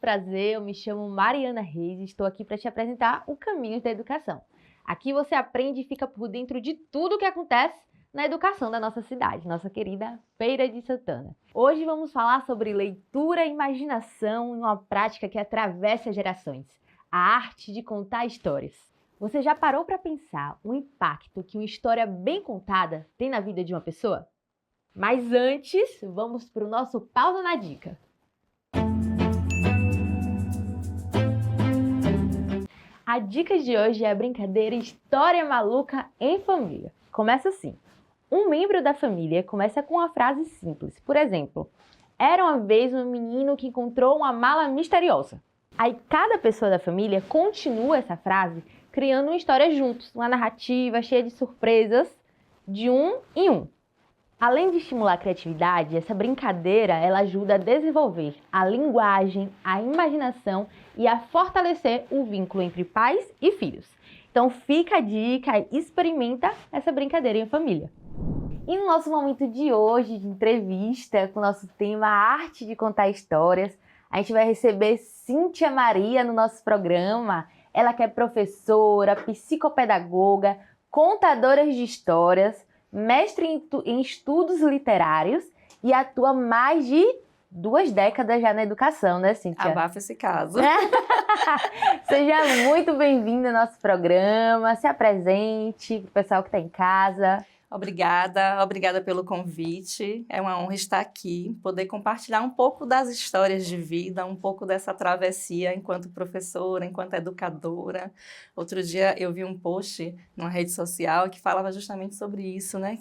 prazer, eu me chamo Mariana Reis e estou aqui para te apresentar o Caminhos da Educação. Aqui você aprende e fica por dentro de tudo o que acontece na educação da nossa cidade, nossa querida Feira de Santana. Hoje vamos falar sobre leitura e imaginação em uma prática que atravessa gerações, a arte de contar histórias. Você já parou para pensar o impacto que uma história bem contada tem na vida de uma pessoa? Mas antes, vamos para o nosso Pausa na Dica. A dica de hoje é a brincadeira História Maluca em Família. Começa assim. Um membro da família começa com uma frase simples. Por exemplo, era uma vez um menino que encontrou uma mala misteriosa. Aí cada pessoa da família continua essa frase criando uma história juntos, uma narrativa cheia de surpresas de um em um. Além de estimular a criatividade, essa brincadeira ela ajuda a desenvolver a linguagem, a imaginação e a fortalecer o vínculo entre pais e filhos. Então fica a dica e experimenta essa brincadeira em família. E no nosso momento de hoje, de entrevista, com o nosso tema Arte de Contar Histórias, a gente vai receber Cíntia Maria no nosso programa. Ela que é professora, psicopedagoga, contadora de histórias, mestre em estudos literários e atua há mais de 2 décadas já na educação, né, Cíntia? Abafa esse caso. Seja muito bem-vinda ao nosso programa, se apresente para o pessoal que está em casa. Obrigada pelo convite. É uma honra estar aqui, poder compartilhar um pouco das histórias de vida, um pouco dessa travessia enquanto professora, enquanto educadora. Outro dia eu vi um post numa rede social que falava justamente sobre isso, né?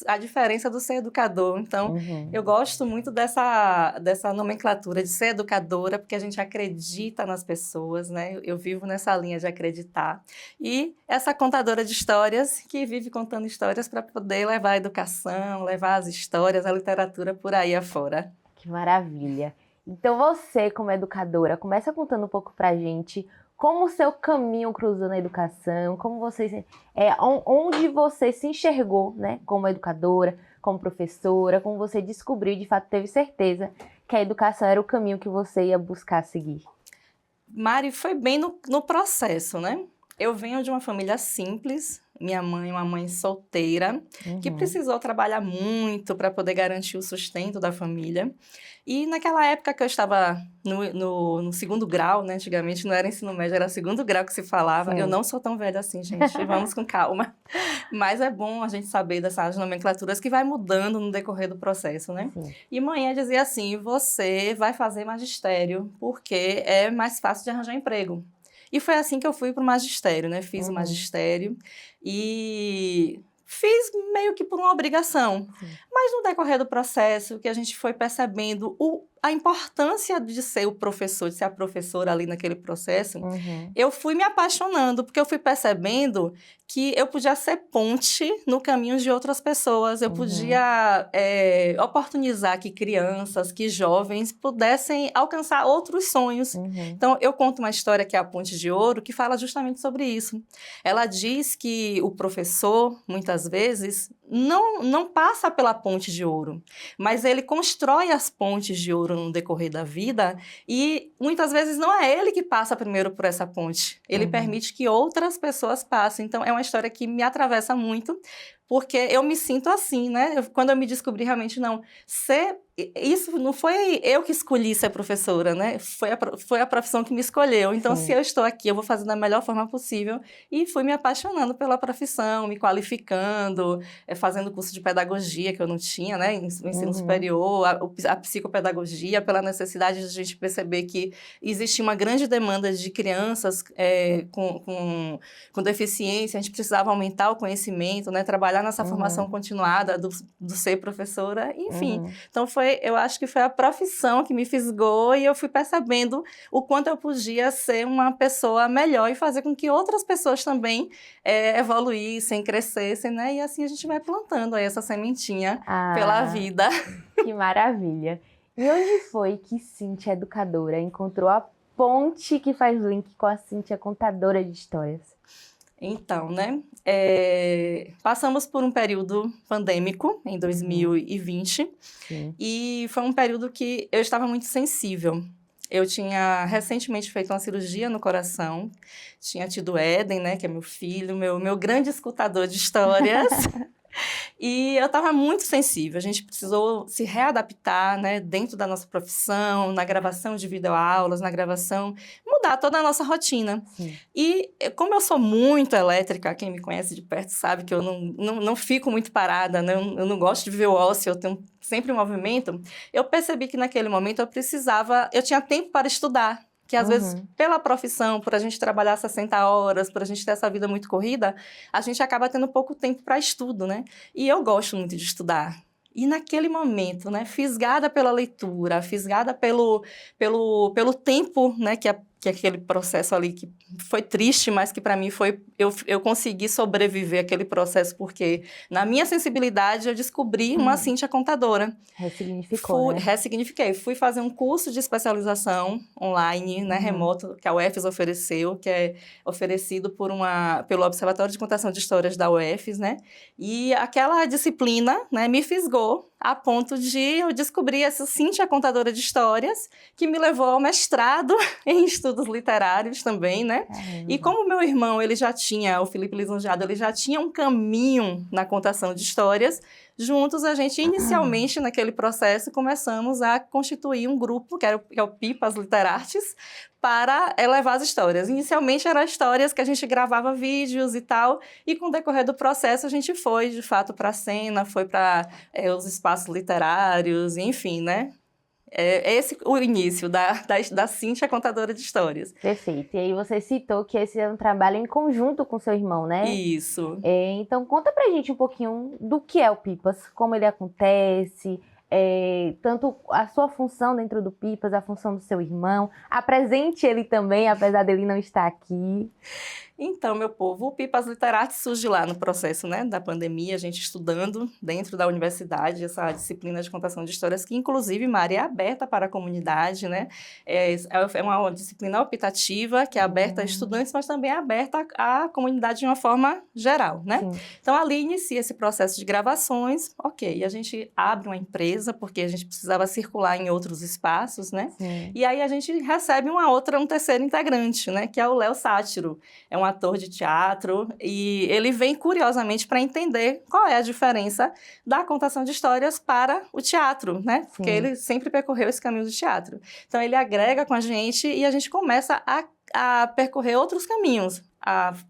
A diferença do ser educador. Então, eu gosto muito dessa nomenclatura de ser educadora, porque a gente acredita nas pessoas, né? Eu vivo nessa linha de acreditar. E essa contadora de histórias que vive contando histórias para poder levar a educação, levar as histórias, a literatura por aí afora. Que maravilha! Então você, como educadora, começa contando um pouco pra gente como o seu caminho cruzou na educação, como você, onde você se enxergou, né, como educadora, como professora, como você descobriu e de fato teve certeza que a educação era o caminho que você ia buscar seguir. Mari, foi bem no processo, né? Eu venho de uma família simples. Minha mãe, uma mãe solteira, que precisou trabalhar muito para poder garantir o sustento da família. E naquela época que eu estava no segundo grau, né? Antigamente não era ensino médio, era segundo grau que se falava. Sim. Eu não sou tão velha assim, gente, vamos com calma. Mas é bom a gente saber dessas nomenclaturas que vai mudando no decorrer do processo, né? Sim. E mãe dizia assim, você vai fazer magistério, porque é mais fácil de arranjar emprego. E foi assim que eu fui para o magistério, né? Fiz o magistério e fiz meio que por uma obrigação. Mas no decorrer do processo, que a gente foi percebendo a importância de ser o professor, de ser a professora ali naquele processo, eu fui me apaixonando, porque eu fui percebendo que eu podia ser ponte no caminho de outras pessoas, eu podia oportunizar que crianças, que jovens pudessem alcançar outros sonhos. Então, eu conto uma história que é a Ponte de Ouro, que fala justamente sobre isso. Ela diz que o professor, muitas vezes, não passa pela ponte de ouro, mas ele constrói as pontes de ouro no decorrer da vida e muitas vezes não é ele que passa primeiro por essa ponte, ele permite que outras pessoas passem. Então é uma história que me atravessa muito, porque eu me sinto assim, né? Quando eu me descobri realmente, isso não foi eu que escolhi ser professora, né? Foi a profissão que me escolheu. Então, se eu estou aqui, eu vou fazer da melhor forma possível. E fui me apaixonando pela profissão, me qualificando, fazendo curso de pedagogia, que eu não tinha, né? No ensino superior, a psicopedagogia, pela necessidade de a gente perceber que existia uma grande demanda de crianças com deficiência, a gente precisava aumentar o conhecimento, né? Trabalhar nessa formação continuada do ser professora, enfim. Então, eu acho que foi a profissão que me fisgou e eu fui percebendo o quanto eu podia ser uma pessoa melhor e fazer com que outras pessoas também evoluíssem, crescessem, né? E assim a gente vai plantando aí essa sementinha pela vida. Que maravilha! E onde foi que Cíntia, educadora, encontrou a ponte que faz link com a Cíntia, contadora de histórias? Então, né, passamos por um período pandêmico em 2020 e foi um período que eu estava muito sensível. Eu tinha recentemente feito uma cirurgia no coração, tinha tido Éden, né, que é meu filho, meu grande escutador de histórias. E eu estava muito sensível, a gente precisou se readaptar, né, dentro da nossa profissão, na gravação de videoaulas, na gravação, mudar toda a nossa rotina. Sim. E como eu sou muito elétrica, quem me conhece de perto sabe que eu não fico muito parada, né, eu não gosto de ver o ócio, eu tenho sempre movimento, eu percebi que naquele momento eu tinha tempo para estudar. Que às vezes, pela profissão, por a gente trabalhar 60 horas, por a gente ter essa vida muito corrida, a gente acaba tendo pouco tempo para estudo, né? E eu gosto muito de estudar. E naquele momento, né, fisgada pela leitura, fisgada pelo tempo, né, que aquele processo ali que foi triste, mas que para mim foi... Eu consegui sobreviver àquele processo porque, na minha sensibilidade, eu descobri uma Cíntia contadora. Ressignificou, né? Ressignifiquei. Fui fazer um curso de especialização online, né, remoto, que a UFES ofereceu, que é oferecido pelo Observatório de Contação de Histórias da UFES, né? E aquela disciplina, né, me fisgou a ponto de eu descobrir essa Cíntia contadora de histórias, que me levou ao mestrado em estudos literários também, né? E como meu irmão, o Felipe Lisonjeado, ele já tinha um caminho na contação de histórias, juntos a gente, inicialmente, naquele processo, começamos a constituir um grupo, que é o Pipas Literartes, para elevar as histórias. Inicialmente eram histórias que a gente gravava vídeos e tal, e com o decorrer do processo a gente foi, de fato, para a cena, foi para os espaços literários, enfim, né? É esse o início da Cíntia contadora de histórias. Perfeito. E aí você citou que esse é um trabalho em conjunto com seu irmão, né? Isso. Então conta pra gente um pouquinho do que é o Pipas, como ele acontece, tanto a sua função dentro do Pipas, a função do seu irmão. Apresente ele também, apesar dele não estar aqui. Então, meu povo, o Pipas Literartes surge lá no processo, né, da pandemia, a gente estudando dentro da universidade essa disciplina de contação de histórias, que inclusive, Mari, é aberta para a comunidade, né? É uma disciplina optativa que é aberta a estudantes, mas também é aberta à comunidade de uma forma geral, né? Sim. Então, ali inicia esse processo de gravações, ok, a gente abre uma empresa, porque a gente precisava circular em outros espaços, né? Sim. E aí a gente recebe um terceiro integrante, né, que é o Léo Sátiro, é um ator de teatro, e ele vem curiosamente para entender qual é a diferença da contação de histórias para o teatro, né? Sim. Porque ele sempre percorreu esse caminho do teatro. Então, ele agrega com a gente e a gente começa a percorrer outros caminhos.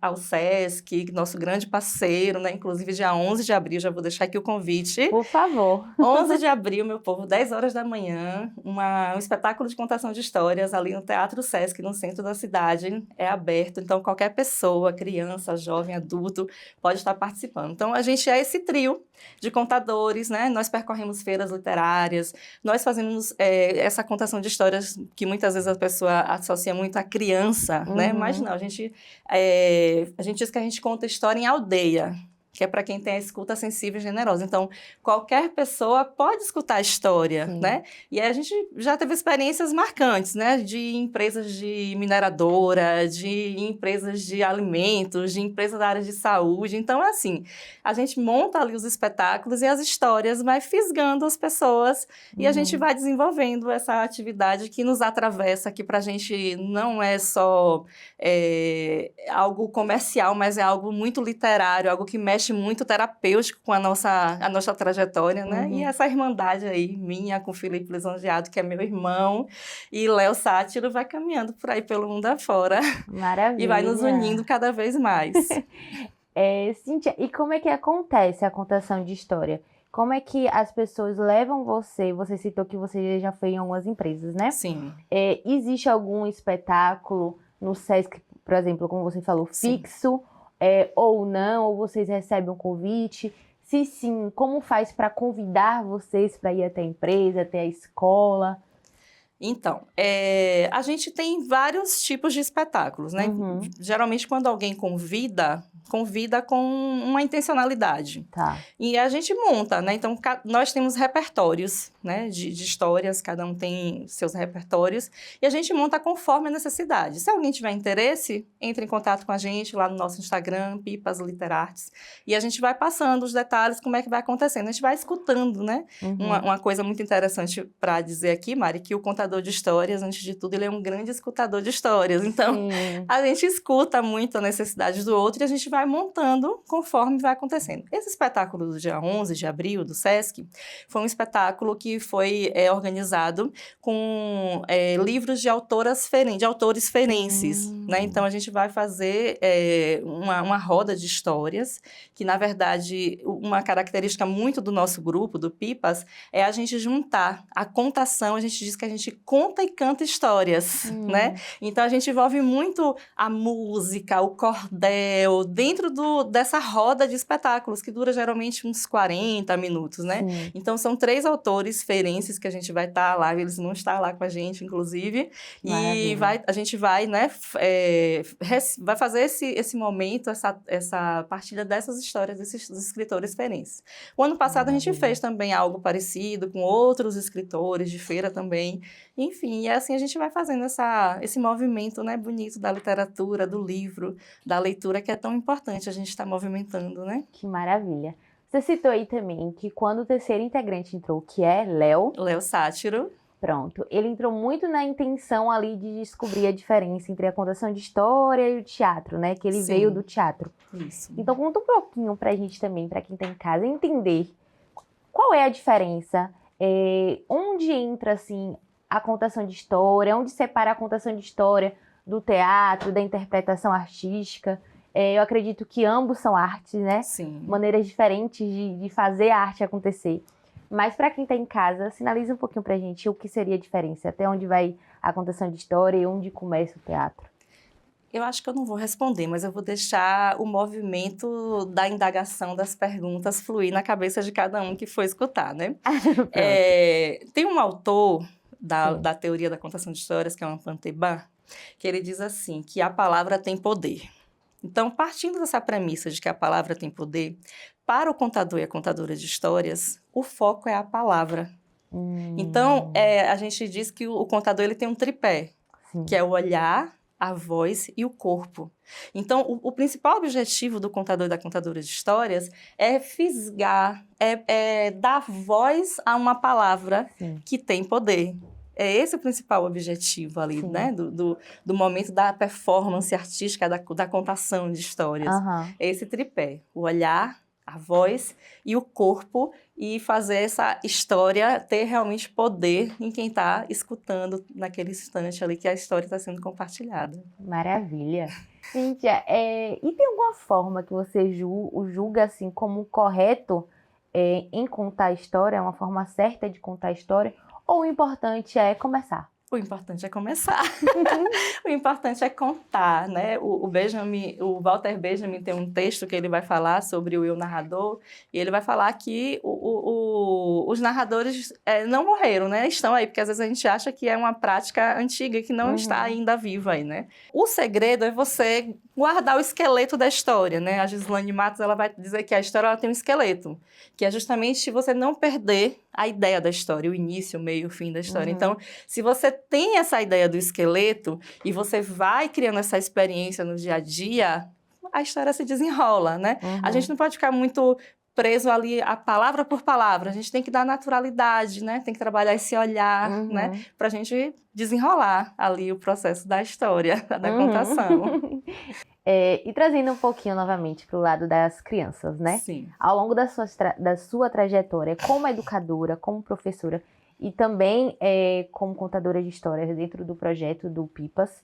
Ao SESC, nosso grande parceiro, né? Inclusive, dia 11 de abril, já vou deixar aqui o convite. Por favor. 11 de abril, meu povo, 10 horas da manhã, um espetáculo de contação de histórias ali no Teatro SESC, no centro da cidade, é aberto. Então, qualquer pessoa, criança, jovem, adulto, pode estar participando. Então, a gente é esse trio de contadores, né? Nós percorremos feiras literárias, nós fazemos essa contação de histórias que muitas vezes a pessoa associa muito à criança, né? Mas não, a gente diz que a gente conta história em aldeia, que é para quem tem a escuta sensível e generosa. Então, qualquer pessoa pode escutar a história, né? E aí a gente já teve experiências marcantes, né? De empresas de mineradora, de empresas de alimentos, de empresas da área de saúde. Então, é assim, a gente monta ali os espetáculos e as histórias vai fisgando as pessoas e a gente vai desenvolvendo essa atividade que nos atravessa, que para a gente não é só algo comercial, mas é algo muito literário, algo que mexe muito terapêutico com a nossa trajetória, né? E essa irmandade aí, minha com Felipe Lisonjeado, que é meu irmão, e Léo Sátiro vai caminhando por aí pelo mundo afora. Maravilha. E vai nos unindo cada vez mais. Cíntia, e como é que acontece a contação de história? Como é que as pessoas levam você citou que você já foi em algumas empresas, né? Sim. Existe algum espetáculo no SESC, por exemplo, como você falou, fixo? Ou não, ou vocês recebem um convite? Se sim, como faz para convidar vocês para ir até a empresa, até a escola? Então, a gente tem vários tipos de espetáculos, né? Geralmente, quando alguém convida com uma intencionalidade. Tá. E a gente monta, né? Então, nós temos repertórios, né? De histórias, cada um tem seus repertórios, e a gente monta conforme a necessidade. Se alguém tiver interesse, entre em contato com a gente lá no nosso Instagram, Pipas Literartes, e a gente vai passando os detalhes, como é que vai acontecendo. A gente vai escutando, né? Uma coisa muito interessante para dizer aqui, Mari, que o contador contador de histórias, antes de tudo, ele é um grande escutador de histórias. Então, Sim. a gente escuta muito a necessidade do outro e a gente vai montando conforme vai acontecendo. Esse espetáculo do dia 11 de abril, do Sesc, foi um espetáculo que foi organizado com livros de autores ferenses, né? Então, a gente vai fazer uma roda de histórias, que, na verdade, uma característica muito do nosso grupo, do Pipas, é a gente juntar a contação, a gente diz que a gente conta e canta histórias, né? Então, a gente envolve muito a música, o cordel, dentro dessa roda de espetáculos, que dura geralmente uns 40 minutos, né? Sim. Então, são 3 autores ferenses que a gente vai estar lá, eles vão estar lá com a gente, inclusive, e a gente vai, né, vai fazer esse momento, essa partilha dessas histórias desses escritores ferenses. O ano passado a gente fez também algo parecido com outros escritores de feira também. Enfim, e assim a gente vai fazendo esse movimento, né, bonito da literatura, do livro, da leitura, que é tão importante a gente estar movimentando, né? Que maravilha. Você citou aí também que quando o terceiro integrante entrou, que é Léo Sátiro. Pronto, ele entrou muito na intenção ali de descobrir a diferença entre a contação de história e o teatro, né? Que ele veio do teatro. Isso. Então conta um pouquinho pra gente também, pra quem tá em casa, entender qual é a diferença, onde entra, assim, a contação de história, onde separa a contação de história do teatro, da interpretação artística. Eu acredito que ambos são artes, né? Sim. Maneiras diferentes de fazer a arte acontecer. Mas para quem está em casa, sinaliza um pouquinho para a gente o que seria a diferença, até onde vai a contação de história e onde começa o teatro. Eu acho que eu não vou responder, mas eu vou deixar o movimento da indagação, das perguntas, fluir na cabeça de cada um que for escutar, né? Tem um autor da teoria da contação de histórias, que é o Ampanteba, que ele diz assim, que a palavra tem poder. Então, partindo dessa premissa de que a palavra tem poder, para o contador e a contadora de histórias, o foco é a palavra. Então, a gente diz que o contador ele tem um tripé, que é o olhar, a voz e o corpo. Então, o principal objetivo do contador e da contadora de histórias é fisgar, dar voz a uma palavra que tem poder. É esse o principal objetivo ali, né? Do momento da performance artística, da contação de histórias. É esse tripé, o olhar, a voz e o corpo, e fazer essa história ter realmente poder em quem está escutando naquele instante ali que a história está sendo compartilhada. Maravilha. Cíntia, e tem alguma forma que você julga assim como correto em contar a história, uma forma certa de contar a história, ou o importante é começar? O importante é começar. O importante é contar, né? O Walter Benjamin tem um texto que ele vai falar sobre o eu narrador, e ele vai falar que os narradores não morreram, né? Estão aí, porque às vezes a gente acha que é uma prática antiga que não está ainda viva aí, né? O segredo é você guardar o esqueleto da história, né? A Gislane Matos, ela vai dizer que a história ela tem um esqueleto, que é justamente você não perder a ideia da história, o início, o meio, o fim da história. Então, se você tem essa ideia do esqueleto e você vai criando essa experiência no dia a dia, a história se desenrola, né? A gente não pode ficar muito preso ali a palavra por palavra, a gente tem que dar naturalidade, né? Tem que trabalhar esse olhar, né? Pra gente desenrolar ali o processo da história, da contação. E trazendo um pouquinho novamente para o lado das crianças, né? Sim. Ao longo da sua trajetória como educadora, como professora e também como contadora de histórias dentro do projeto do Pipas,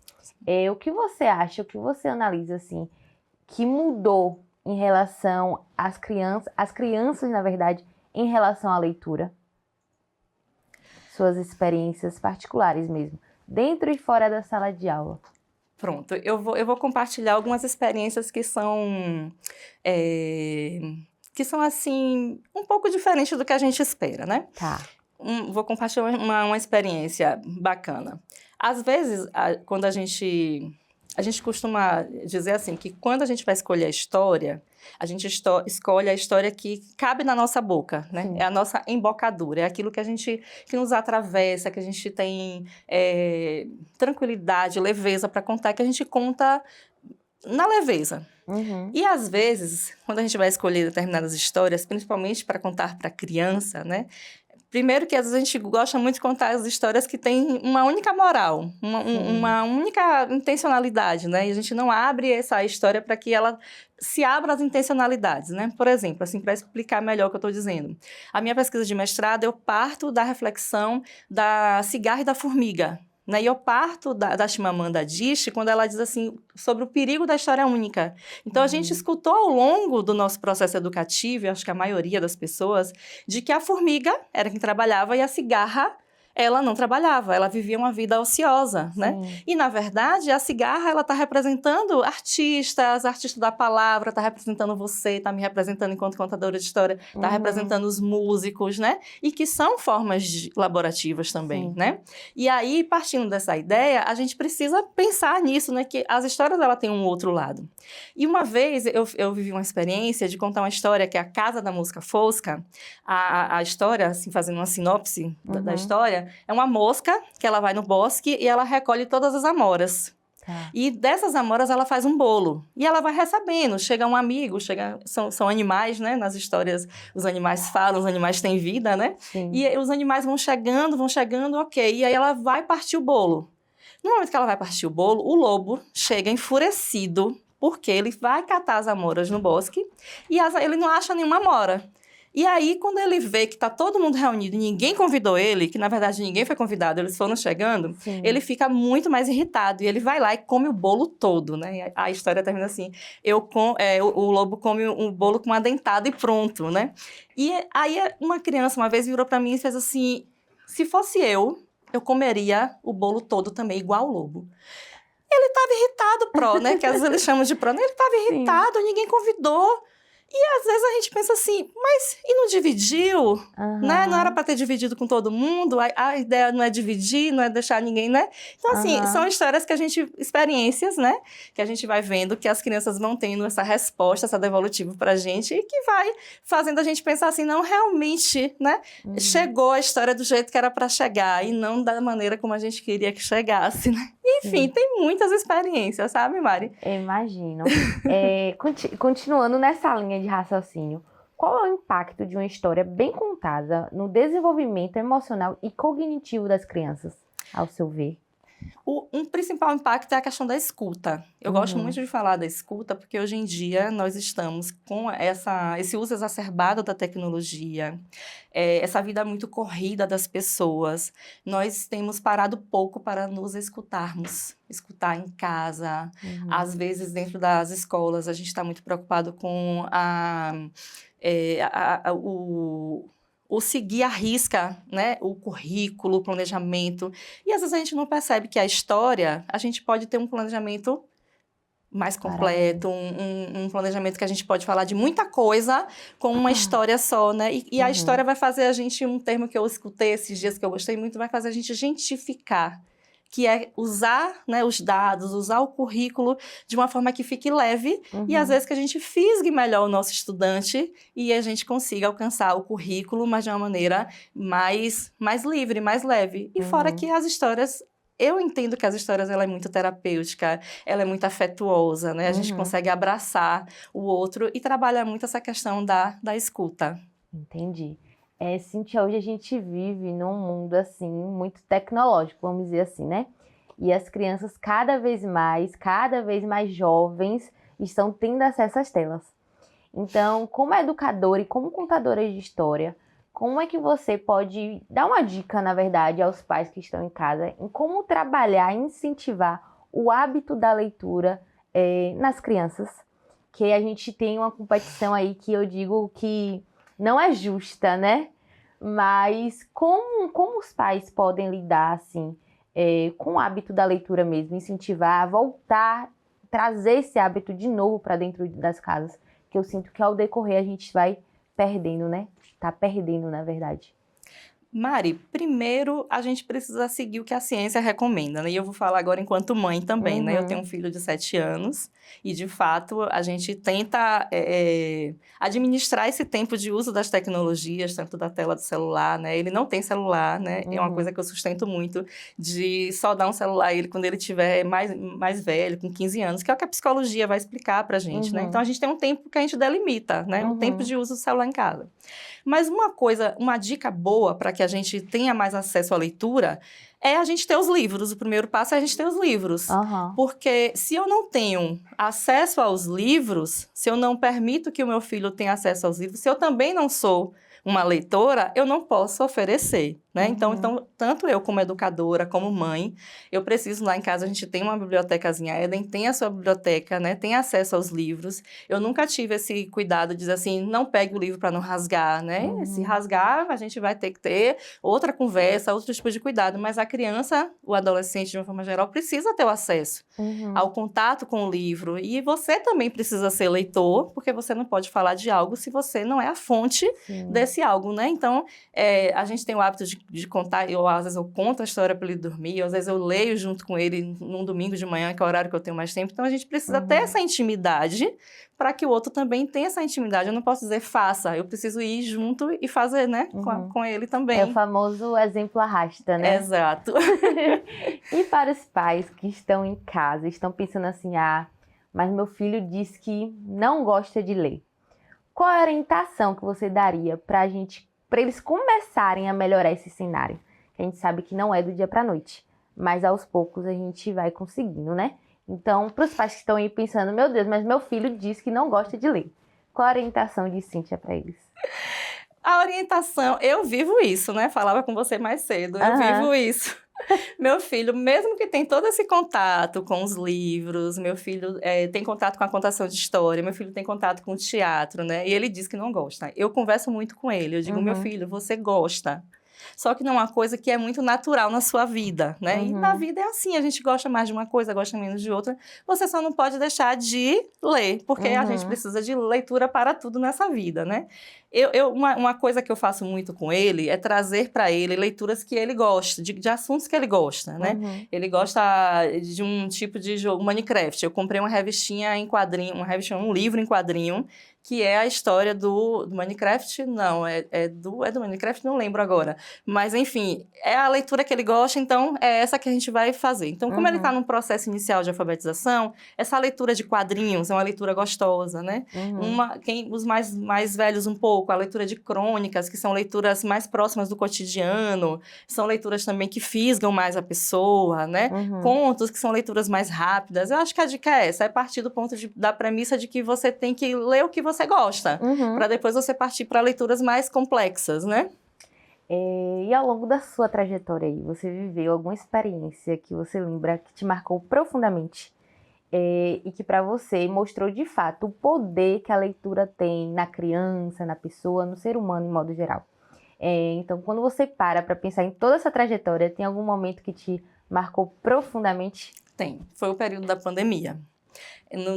o que você acha, o que você analisa assim, que mudou em relação às crianças, na verdade, em relação à leitura? Suas experiências particulares mesmo, dentro e fora da sala de aula. Pronto, eu vou compartilhar algumas experiências que são assim, um pouco diferentes do que a gente espera, né? Tá. Vou compartilhar uma experiência bacana. Às vezes, quando a gente costuma dizer assim, que quando a gente vai escolher a história, a gente escolhe a história que cabe na nossa boca, né? Sim. É a nossa embocadura, é aquilo que nos atravessa, que a gente tem tranquilidade, leveza para contar, que a gente conta na leveza. E às vezes, quando a gente vai escolher determinadas histórias, principalmente para contar para criança, né? Primeiro que às vezes a gente gosta muito de contar as histórias que têm uma única moral, uma única intencionalidade, né? E a gente não abre essa história para que ela se abra as intencionalidades, né? Por exemplo, assim, para explicar melhor o que eu estou dizendo. A minha pesquisa de mestrado, eu parto da reflexão da cigarra e da formiga, né? E eu parto da Chimamanda Adichie quando ela diz assim sobre o perigo da história única. Então, a gente escutou ao longo do nosso processo educativo, e acho que a maioria das pessoas, de que a formiga era quem trabalhava e a cigarra, ela não trabalhava, ela vivia uma vida ociosa, né? E, na verdade, a cigarra, ela está representando artistas da palavra, está representando você, está me representando enquanto contadora de história, está representando os músicos, né? E que são formas laborativas também, né? E aí, partindo dessa ideia, a gente precisa pensar nisso, né? Que as histórias, ela têm um outro lado. E uma vez, eu vivi uma experiência de contar uma história que é a Casa da Mosca Fosca. A história, assim, fazendo uma sinopse da história, é uma mosca que ela vai no bosque e ela recolhe todas as amoras. E dessas amoras ela faz um bolo. E ela vai recebendo. Chega um amigo, são animais, né? Nas histórias, os animais falam, os animais têm vida, né? E os animais vão chegando, ok. E aí ela vai partir o bolo. No momento que ela vai partir o bolo, o lobo chega enfurecido, porque ele vai catar as amoras no bosque e ele não acha nenhuma amora. E aí, quando ele vê que está todo mundo reunido e ninguém convidou ele, que na verdade ninguém foi convidado, eles foram chegando, ele fica muito mais irritado. E ele vai lá e come o bolo todo, né? A história termina assim, o lobo come um bolo com uma dentada e pronto, né? E aí uma criança uma vez virou para mim e fez assim, se fosse eu comeria o bolo todo também, igual o lobo. Ele estava irritado, né? Que às vezes eles chamam de né? Ele estava irritado, ninguém convidou. E às vezes a gente pensa assim, mas e não dividiu? Né? Não era para ter dividido com todo mundo? A ideia não é dividir, não é deixar ninguém, né? Então, assim, são histórias que experiências, né? Que a gente vai vendo, que as crianças vão tendo essa resposta, essa devolutiva pra gente, e que vai fazendo a gente pensar assim, não, realmente, né? Chegou a história do jeito que era para chegar, e não da maneira como a gente queria que chegasse, né? Enfim, tem muitas experiências, sabe, Mari? Eu imagino. Continuando nessa linha de raciocínio, qual é o impacto de uma história bem contada no desenvolvimento emocional e cognitivo das crianças, ao seu ver? Um principal impacto é a questão da escuta. Eu gosto muito de falar da escuta, porque hoje em dia nós estamos com esse uso exacerbado da tecnologia, essa vida muito corrida das pessoas. Nós temos parado pouco para nos escutarmos. Escutar em casa, às vezes dentro das escolas, a gente está muito preocupado com o seguir à risca, né? O currículo, o planejamento. E às vezes a gente não percebe que a história, a gente pode ter um planejamento mais completo, um planejamento que a gente pode falar de muita coisa com uma história só, né? E a história vai fazer a gente, um termo que eu escutei esses dias, que eu gostei muito, vai fazer a gente gentificar, que é usar, né, os dados, usar o currículo de uma forma que fique leve e, às vezes, que a gente fisgue melhor o nosso estudante e a gente consiga alcançar o currículo, mas de uma maneira mais livre, mais leve. E fora que as histórias... Eu entendo que as histórias, ela é muito terapêutica, ela é muito afetuosa, né? A gente consegue abraçar o outro e trabalha muito essa questão da escuta. Entendi. Cíntia, hoje a gente vive num mundo, assim, muito tecnológico, vamos dizer assim, né? E as crianças cada vez mais jovens, estão tendo acesso às telas. Então, como educadora e como contadora de história, como é que você pode dar uma dica, na verdade, aos pais que estão em casa em como trabalhar e incentivar o hábito da leitura nas crianças? Que a gente tem uma competição aí que eu digo que não é justa, né? Mas como os pais podem lidar, assim, com o hábito da leitura mesmo, incentivar, voltar, trazer esse hábito de novo para dentro das casas, que eu sinto que ao decorrer a gente vai perdendo, né? Tá perdendo, na verdade. Mari, primeiro a gente precisa seguir o que a ciência recomenda, né? E eu vou falar agora enquanto mãe também, né? Eu tenho um filho de 7 anos e, de fato, a gente tenta administrar esse tempo de uso das tecnologias, tanto da tela do celular, né? Ele não tem celular, né? É uma coisa que eu sustento muito, de só dar um celular a ele quando ele tiver mais velho, com 15 anos, que é o que a psicologia vai explicar pra gente, né? Então, a gente tem um tempo que a gente delimita, né? Um tempo de uso do celular em casa. Mas uma dica boa para que a gente tenha mais acesso à leitura é a gente ter os livros. O primeiro passo é a gente ter os livros. Aham. Porque se eu não tenho acesso aos livros, se eu não permito que o meu filho tenha acesso aos livros, se eu também não sou uma leitora, eu não posso oferecer, né? Então, tanto eu como educadora, como mãe, eu preciso lá em casa, a gente tem uma bibliotecazinha, a Eden tem a sua biblioteca, né? Tem acesso aos livros. Eu nunca tive esse cuidado de dizer assim, não pegue o livro para não rasgar, né? Se rasgar, a gente vai ter que ter outra conversa, outro tipo de cuidado, mas a criança, o adolescente, de uma forma geral, precisa ter o acesso ao contato com o livro. E você também precisa ser leitor, porque você não pode falar de algo se você não é a fonte desse algo, né? Então, a gente tem o hábito de contar, às vezes eu conto a história para ele dormir, às vezes eu leio junto com ele num domingo de manhã, que é o horário que eu tenho mais tempo. Então, a gente precisa ter essa intimidade para que o outro também tenha essa intimidade. Eu não posso dizer faça, eu preciso ir junto e fazer, né? Com ele também. É o famoso exemplo arrasta, né? Exato. E para os pais que estão em casa, estão pensando assim, mas meu filho diz que não gosta de ler. Qual é a orientação que você daria para eles começarem a melhorar esse cenário? Que a gente sabe que não é do dia para a noite, mas aos poucos a gente vai conseguindo, né? Então, para os pais que estão aí pensando, meu Deus, mas meu filho diz que não gosta de ler. Qual a orientação de Cíntia para eles? A orientação, eu vivo isso, né? Falava com você mais cedo, eu vivo isso. Meu filho, mesmo que tem todo esse contato com os livros, meu filho tem contato com a contação de história, meu filho tem contato com o teatro, né? E ele diz que não gosta. Eu converso muito com ele, eu digo, meu filho, você gosta. Só que não é uma coisa que é muito natural na sua vida, né? E na vida é assim, a gente gosta mais de uma coisa, gosta menos de outra. Você só não pode deixar de ler, porque a gente precisa de leitura para tudo nessa vida, né? Uma coisa que eu faço muito com ele é trazer para ele leituras que ele gosta, de assuntos que ele gosta, né? Ele gosta de um tipo de jogo, Minecraft. Eu comprei uma revistinha em quadrinho, um livro em quadrinho, que é a história do Minecraft, não, é do Minecraft, não lembro agora. Mas, enfim, é a leitura que ele gosta, então é essa que a gente vai fazer. Então, como ele está num processo inicial de alfabetização, essa leitura de quadrinhos é uma leitura gostosa, né? Os mais velhos um pouco, a leitura de crônicas, que são leituras mais próximas do cotidiano, são leituras também que fisgam mais a pessoa, né? Contos, que são leituras mais rápidas. Eu acho que a dica é essa, é partir do ponto da premissa de que você tem que ler o que você gosta, para depois você partir para leituras mais complexas, né? E ao longo da sua trajetória aí, você viveu alguma experiência que você lembra que te marcou profundamente e que para você mostrou de fato o poder que a leitura tem na criança, na pessoa, no ser humano em modo geral? Então, quando você para pensar em toda essa trajetória, tem algum momento que te marcou profundamente? Tem. Foi o período da pandemia.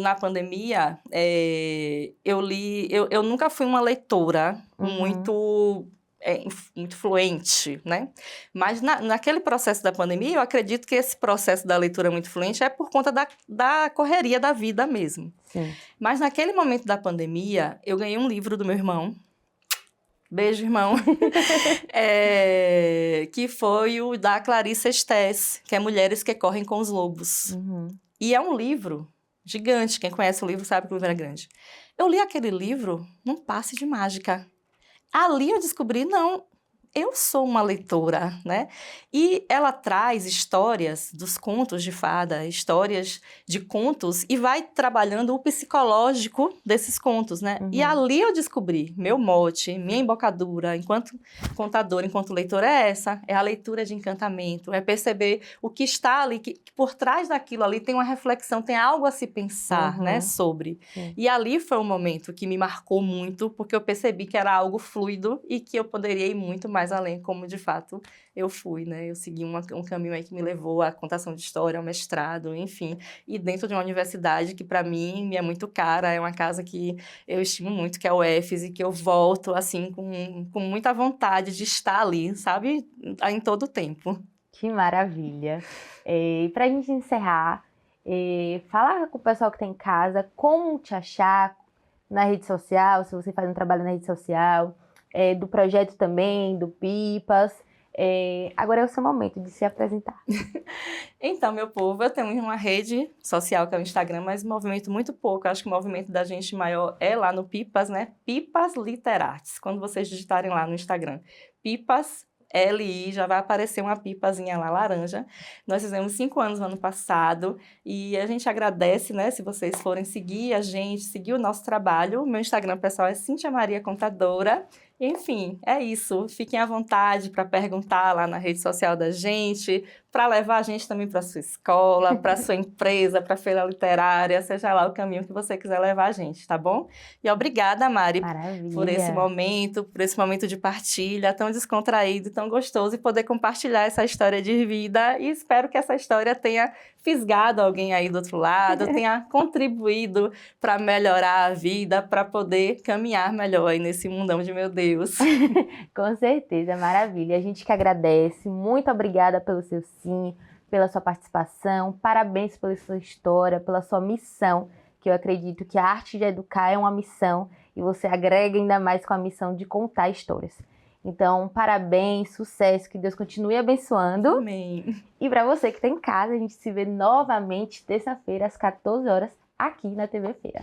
Na pandemia, eu nunca fui uma leitora muito fluente, né? Mas naquele processo da pandemia, eu acredito que esse processo da leitura muito fluente é por conta da correria da vida mesmo. Sim. Mas naquele momento da pandemia, eu ganhei um livro do meu irmão. Beijo, irmão. Que foi o da Clarice Estés, que é Mulheres que Correm com os Lobos. E é um livro gigante, quem conhece o livro sabe que o livro é grande. Eu li aquele livro num passe de mágica. Ali eu descobri, não, eu sou uma leitora, né? E ela traz histórias dos contos de fada, histórias de contos, e vai trabalhando o psicológico desses contos, né? E ali eu descobri, meu mote, minha embocadura, enquanto contadora, enquanto leitora, é essa, é a leitura de encantamento, é perceber o que está ali, que por trás daquilo ali tem uma reflexão, tem algo a se pensar, né, sobre. E ali foi um momento que me marcou muito, porque eu percebi que era algo fluido e que eu poderia ir muito mais além, como de fato eu fui, né? Eu segui um caminho aí que me levou à contação de história, ao mestrado, enfim. E dentro de uma universidade que, para mim, me é muito cara, é uma casa que eu estimo muito, que é o UFES, e que eu volto, assim, com muita vontade de estar ali, sabe? Em todo o tempo. Que maravilha! E para a gente encerrar, falar com o pessoal que está em casa, como te achar na rede social, se você faz um trabalho na rede social, do projeto também, do Pipas. Agora é o seu momento de se apresentar. Então, meu povo, eu tenho uma rede social que é o Instagram, mas movimento muito pouco. Eu acho que o movimento da gente maior é lá no Pipas, né? Pipas Literartes. Quando vocês digitarem lá no Instagram, Pipas LI, já vai aparecer uma pipazinha lá laranja. Nós fizemos 5 anos no ano passado e a gente agradece, né, se vocês forem seguir a gente, seguir o nosso trabalho. O meu Instagram pessoal é Cíntia Maria Contadora. E, enfim, é isso. Fiquem à vontade para perguntar lá na rede social da gente, para levar a gente também para sua escola, para sua empresa, para a feira literária, seja lá o caminho que você quiser levar a gente, tá bom? E obrigada, Mari, Maravilha. por esse momento de partilha tão descontraído, tão gostoso e poder compartilhar essa história de vida. E espero que essa história tenha fisgado alguém aí do outro lado, tenha contribuído para melhorar a vida, para poder caminhar melhor aí nesse mundão de meu Deus. Com certeza, maravilha. A gente que agradece. Muito obrigada pelo seu sim, pela sua participação. Parabéns pela sua história, pela sua missão, que eu acredito que a arte de educar é uma missão e você agrega ainda mais com a missão de contar histórias. Então, parabéns, sucesso, que Deus continue abençoando. Amém. E para você que está em casa, a gente se vê novamente terça-feira às 14 horas aqui na TV Feira.